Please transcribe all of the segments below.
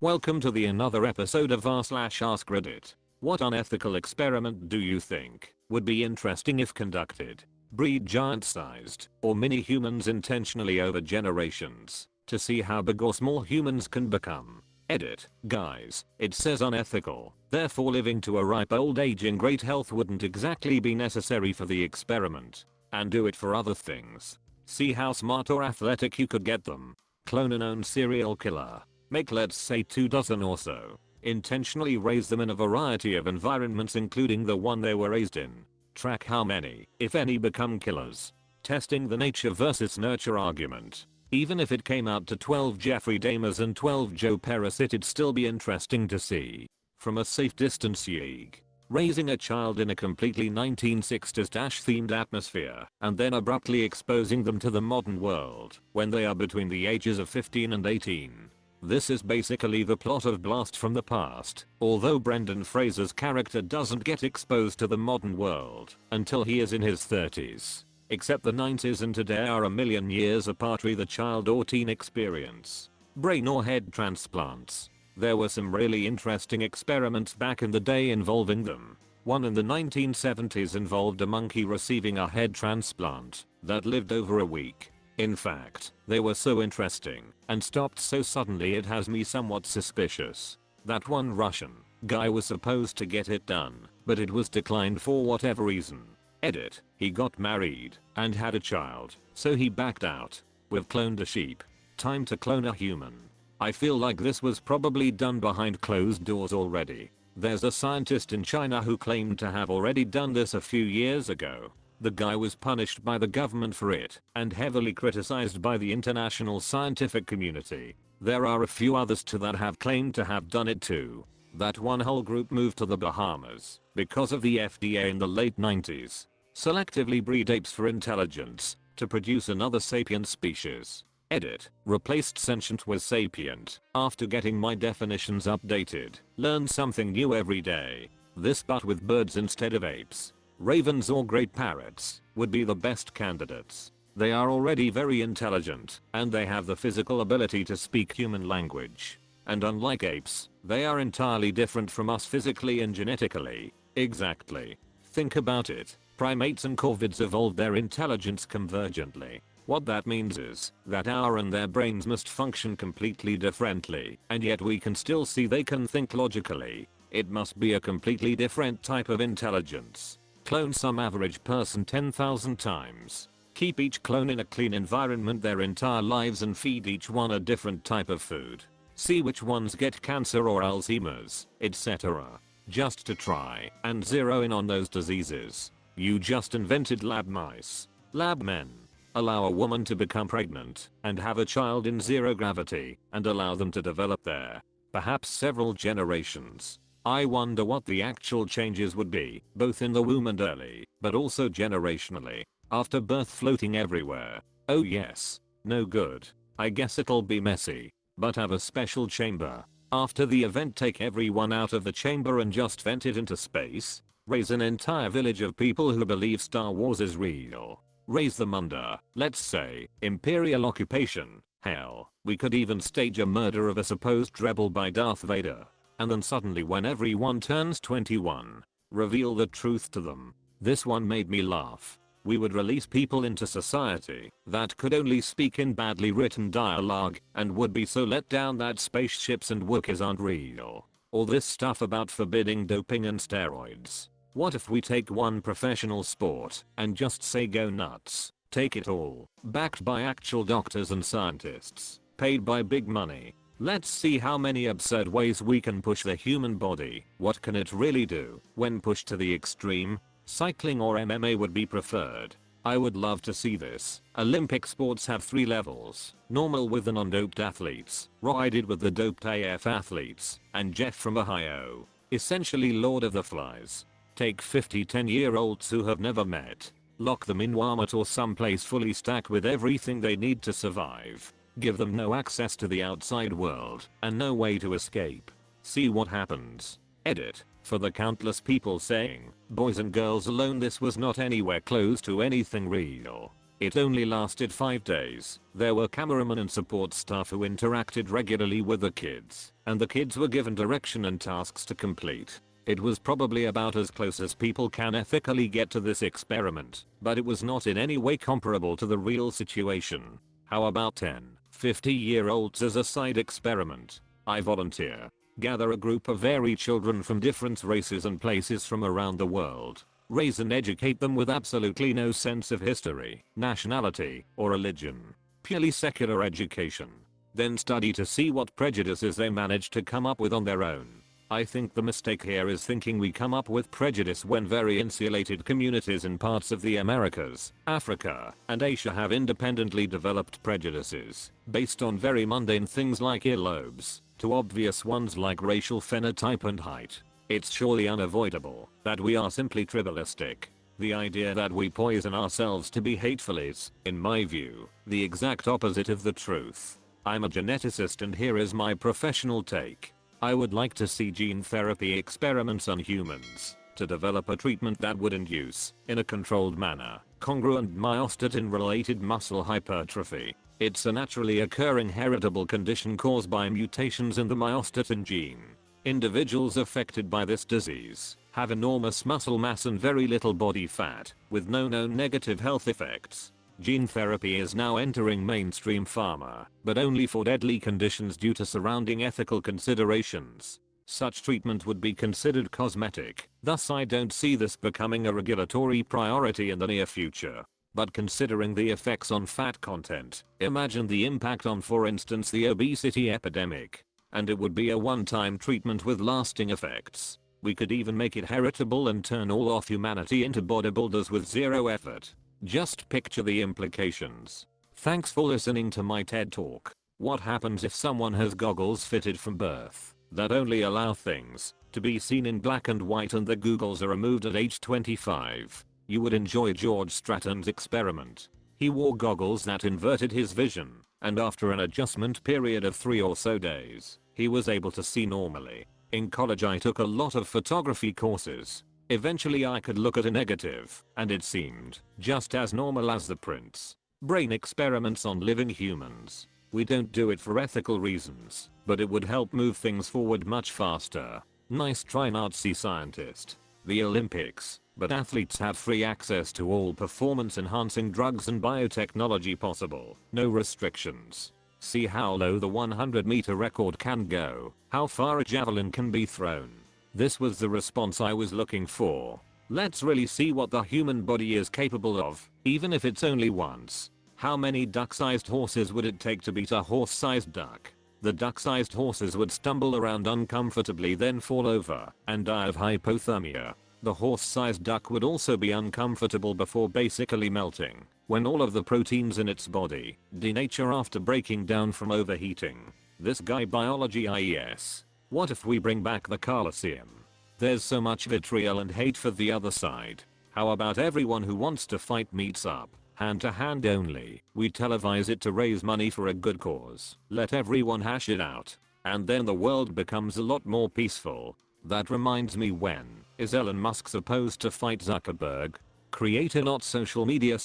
Welcome to the another episode of r/Askreddit. What unethical experiment do you think would be interesting if conducted? Breed giant-sized or mini humans intentionally over generations to see how big or small humans can become. Edit. Guys, it says unethical, therefore living to a ripe old age in great health wouldn't exactly be necessary for the experiment. And do it for other things. See how smart or athletic you could get them. Clone an own serial killer. Make let's say 2 dozen or so. Intentionally raise them in a variety of environments including the one they were raised in. Track how many, if any, become killers. Testing the nature versus nurture argument. Even if it came out to 12 Jeffrey Dahmers and 12 Joe Perez, it'd still be interesting to see. From a safe distance yeeg. Raising a child in a completely 1960s-themed atmosphere and then abruptly exposing them to the modern world when they are between the ages of 15 and 18. This is basically the plot of Blast from the Past, although Brendan Fraser's character doesn't get exposed to the modern world until he is in his 30s. Except the 90s and today are a million years apart re the child or teen experience. Brain or head transplants. There were some really interesting experiments back in the day involving them. One in the 1970s involved a monkey receiving a head transplant that lived over a week. In fact, they were so interesting and stopped so suddenly it has me somewhat suspicious. That one Russian guy was supposed to get it done, but it was declined for whatever reason. Edit. He got married and had a child, so he backed out. We've cloned a sheep. Time to clone a human. I feel like this was probably done behind closed doors already. There's a scientist in China who claimed to have already done this a few years ago. The guy was punished by the government for it and heavily criticized by the international scientific community. There are a few others too that have claimed to have done it too. That one whole group moved to the Bahamas because of the FDA in the late 90s. Selectively breed apes for intelligence to produce another sapient species. Edit. Replaced sentient with sapient after getting my definitions updated. Learn something new every day. This but with birds instead of apes. Ravens or great parrots would be the best candidates. They are already very intelligent and they have the physical ability to speak human language. And unlike apes, they are entirely different from us physically and genetically. Exactly. Think about it. Primates and corvids evolved their intelligence convergently. What that means is that our and their brains must function completely differently, and yet we can still see they can think logically. It must be a completely different type of intelligence. Clone some average person 10,000 times. Keep each clone in a clean environment their entire lives and feed each one a different type of food. See which ones get cancer or Alzheimer's, etc. Just to try and zero in on those diseases. You just invented lab mice. Lab men. Allow a woman to become pregnant and have a child in zero gravity and allow them to develop there. Perhaps several generations. I wonder what the actual changes would be, both in the womb and early, but also generationally. After birth floating everywhere. Oh yes. No good. I guess it'll be messy. But have a special chamber. After the event take everyone out of the chamber and just vent it into space. Raise an entire village of people who believe Star Wars is real. Raise them under, let's say, imperial occupation. Hell, we could even stage a murder of a supposed rebel by Darth Vader. And then suddenly when everyone turns 21, reveal the truth to them. This one made me laugh. We would release people into society that could only speak in badly written dialogue and would be so let down that spaceships and Wookiees aren't real. All this stuff about forbidding doping and steroids. What if we take one professional sport and just say go nuts? Take it all. Backed by actual doctors and scientists. Paid by big money. Let's see how many absurd ways we can push the human body. What can it really do when pushed to the extreme? Cycling or MMA would be preferred. I would love to see this. Olympic sports have 3 levels. Normal with the non-doped athletes, roided with the doped AF athletes, and Jeff from Ohio. Essentially Lord of the Flies. Take 50 10-year-olds who have never met. Lock them in Walmart or someplace fully stacked with everything they need to survive. Give them no access to the outside world and no way to escape. See what happens. Edit. For the countless people saying, boys and girls alone, this was not anywhere close to anything real. It only lasted 5 days. There were cameramen and support staff who interacted regularly with the kids, and the kids were given direction and tasks to complete. It was probably about as close as people can ethically get to this experiment, but it was not in any way comparable to the real situation. How about 10, 50-year-olds as a side experiment? I volunteer. Gather a group of varied children from different races and places from around the world. Raise and educate them with absolutely no sense of history, nationality, or religion. Purely secular education. Then study to see what prejudices they manage to come up with on their own. I think the mistake here is thinking we come up with prejudice when very insulated communities in parts of the Americas, Africa, and Asia have independently developed prejudices, based on very mundane things like earlobes, to obvious ones like racial phenotype and height. It's surely unavoidable that we are simply tribalistic. The idea that we poison ourselves to be hateful is, in my view, the exact opposite of the truth. I'm a geneticist and here is my professional take. I would like to see gene therapy experiments on humans to develop a treatment that would induce, in a controlled manner, congruent myostatin-related muscle hypertrophy. It's a naturally occurring heritable condition caused by mutations in the myostatin gene. Individuals affected by this disease have enormous muscle mass and very little body fat, with no known negative health effects. Gene therapy is now entering mainstream pharma, but only for deadly conditions due to surrounding ethical considerations. Such treatment would be considered cosmetic, thus I don't see this becoming a regulatory priority in the near future. But considering the effects on fat content, imagine the impact on, for instance, the obesity epidemic. And it would be a one-time treatment with lasting effects. We could even make it heritable and turn all of humanity into bodybuilders with zero effort. Just picture the implications. Thanks for listening to my TED Talk. What happens if someone has goggles fitted from birth that only allow things to be seen in black and white and the goggles are removed at age 25? You would enjoy George Stratton's experiment. He wore goggles that inverted his vision, and after an adjustment period of 3 or so days, he was able to see normally. In college I took a lot of photography courses. Eventually I could look at a negative, and it seemed just as normal as the prints. Brain experiments on living humans. We don't do it for ethical reasons, but it would help move things forward much faster. Nice try, Nazi scientist. The Olympics, but athletes have free access to all performance enhancing drugs and biotechnology possible. No restrictions. See how low the 100-meter record can go, how far a javelin can be thrown. This was the response I was looking for. Let's really see what the human body is capable of, even if it's only once. How many duck-sized horses would it take to beat a horse-sized duck? The duck-sized horses would stumble around uncomfortably, then fall over and die of hypothermia. The horse-sized duck would also be uncomfortable before basically melting, when all of the proteins in its body denature after breaking down from overheating. This guy biology IES. What if we bring back the Colosseum? There's so much vitriol and hate for the other side. How about everyone who wants to fight meets up, hand to hand only? We televise it to raise money for a good cause. Let everyone hash it out. And then the world becomes a lot more peaceful. That reminds me, when is Elon Musk supposed to fight Zuckerberg? Create a not social media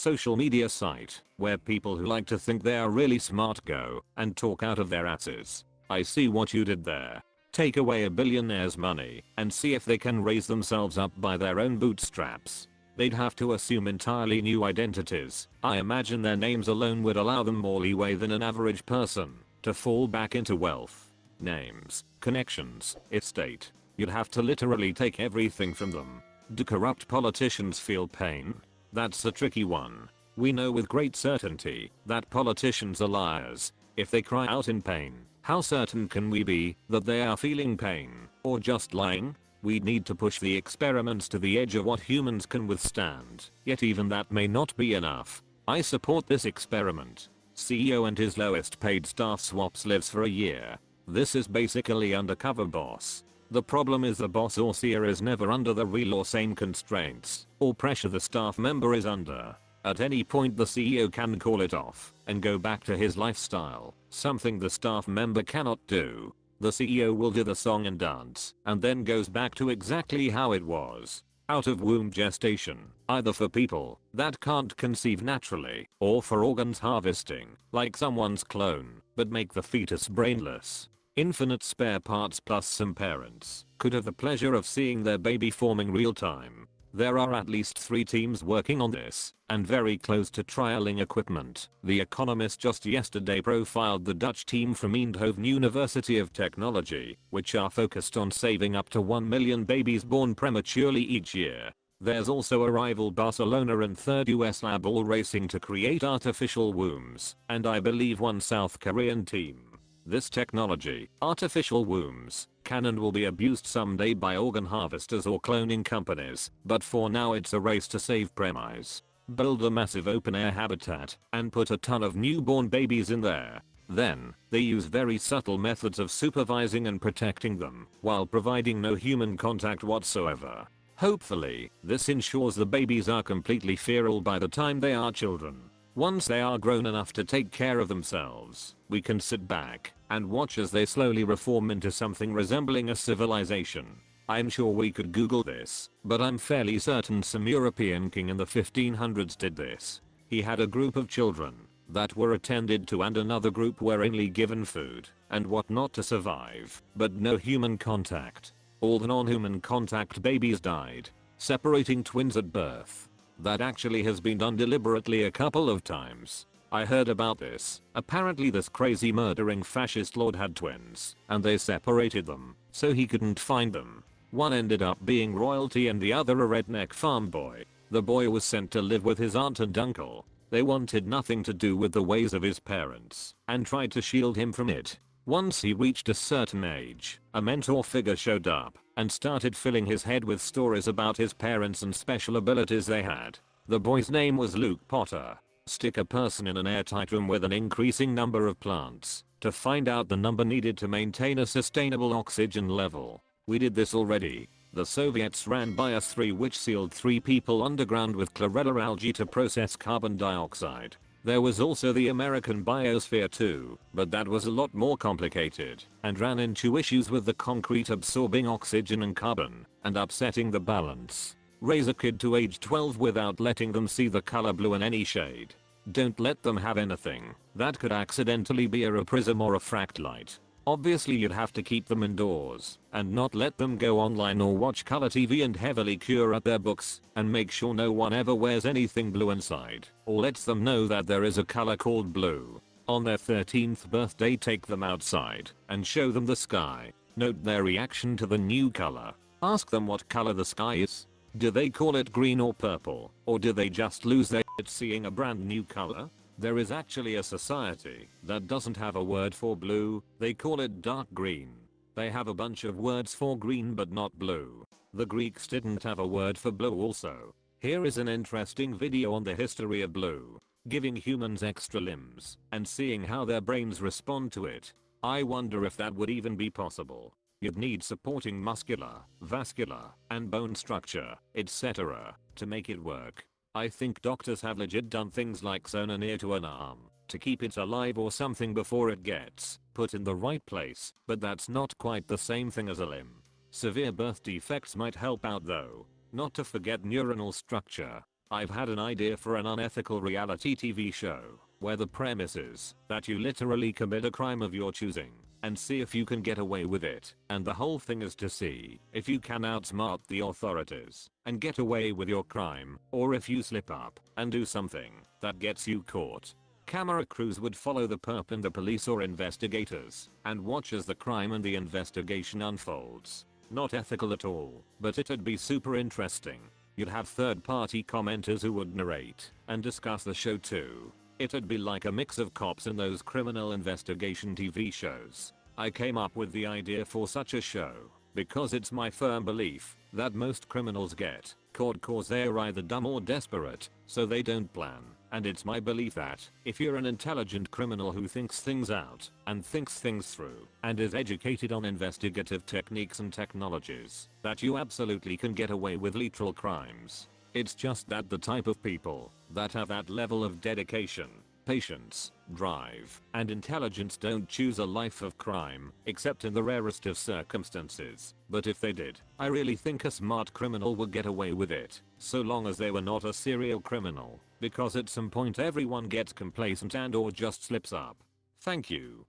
site where people who like to think they are really smart go and talk out of their asses. I see what you did there. Take away a billionaire's money and see if they can raise themselves up by their own bootstraps. They'd have to assume entirely new identities. I imagine their names alone would allow them more leeway than an average person to fall back into wealth. Names, connections, estate. You'd have to literally take everything from them. Do corrupt politicians feel pain? That's a tricky one. We know with great certainty that politicians are liars. If they cry out in pain, how certain can we be that they are feeling pain, or just lying? We'd need to push the experiments to the edge of what humans can withstand, yet even that may not be enough. I support this experiment. CEO and his lowest paid staff swaps lives for a year. This is basically undercover boss. The problem is the boss or CEO is never under the real or same constraints or pressure the staff member is under. At any point the CEO can call it off and go back to his lifestyle, something the staff member cannot do. The CEO will do the song and dance and then goes back to exactly how it was. out of womb gestation, either for people that can't conceive naturally or for organs harvesting, like someone's clone, but make the fetus brainless. Infinite spare parts plus some parents could have the pleasure of seeing their baby forming real time. There are at least 3 teams working on this, and very close to trialing equipment. The Economist just yesterday profiled the Dutch team from Eindhoven University of Technology, which are focused on saving up to 1 million babies born prematurely each year. There's also a rival Barcelona and third US lab all racing to create artificial wombs, and I believe one South Korean team. This technology, artificial wombs, can and will be abused someday by organ harvesters or cloning companies, but for now it's a race to save premise. Build a massive open-air habitat and put a ton of newborn babies in there. Then, they use very subtle methods of supervising and protecting them while providing no human contact whatsoever. Hopefully, this ensures the babies are completely feral by the time they are children. Once they are grown enough to take care of themselves, we can sit back and watch as they slowly reform into something resembling a civilization. I'm sure we could Google this, but I'm fairly certain some European king in the 1500s did this. He had a group of children that were attended to and another group were only given food and whatnot to survive, but no human contact. All the non-human contact babies died, separating twins at birth. That actually has been done deliberately a couple of times. I heard about this. Apparently this crazy murdering fascist lord had twins, and they separated them, so he couldn't find them. One ended up being royalty and the other a redneck farm boy. The boy was sent to live with his aunt and uncle. They wanted nothing to do with the ways of his parents, and tried to shield him from it. Once he reached a certain age, a mentor figure showed up and started filling his head with stories about his parents and special abilities they had. The boy's name was Luke Potter. Stick a person in an airtight room with an increasing number of plants to find out the number needed to maintain a sustainable oxygen level. We did this already. The Soviets ran Bios 3 which sealed 3 people underground with chlorella algae to process carbon dioxide. There was also the American Biosphere 2, but that was a lot more complicated and ran into issues with the concrete absorbing oxygen and carbon and upsetting the balance. Raise a kid to age 12 without letting them see the color blue in any shade. Don't let them have anything that could accidentally be a prism or a fract light. Obviously you'd have to keep them indoors and not let them go online or watch color TV and heavily curate their books and make sure no one ever wears anything blue inside or lets them know that there is a color called blue. On their 13th birthday take them outside and show them the sky. Note their reaction to the new color. Ask them what color the sky is. Do they call it green or purple, or do they just lose their shit seeing a brand new color? There is actually a society that doesn't have a word for blue, they call it dark green. They have a bunch of words for green but not blue. The Greeks didn't have a word for blue also. Here is an interesting video on the history of blue, giving humans extra limbs and seeing how their brains respond to it. I wonder if that would even be possible. You'd need supporting muscular, vascular, and bone structure, etc. to make it work. I think doctors have legit done things like sewn an ear to an arm to keep it alive or something before it gets put in the right place, but that's not quite the same thing as a limb. Severe birth defects might help out though. Not to forget neuronal structure. I've had an idea for an unethical reality TV show where the premise is that you literally commit a crime of your choosing and see if you can get away with it, and the whole thing is to see if you can outsmart the authorities and get away with your crime, or if you slip up and do something that gets you caught. Camera crews would follow the perp and the police or investigators and watch as the crime and the investigation unfolds. Not ethical at all, but it'd be super interesting. You'd have third-party commenters who would narrate and discuss the show too. It'd be like a mix of cops and those criminal investigation TV shows. I came up with the idea for such a show because it's my firm belief that most criminals get caught cause they are either dumb or desperate, so they don't plan. And it's my belief that if you're an intelligent criminal who thinks things out and thinks things through and is educated on investigative techniques and technologies, that you absolutely can get away with literal crimes. It's just that the type of people that have that level of dedication patience, drive, and intelligence don't choose a life of crime, except in the rarest of circumstances. But if they did, I really think a smart criminal would get away with it, so long as they were not a serial criminal, because at some point everyone gets complacent and or just slips up. Thank you.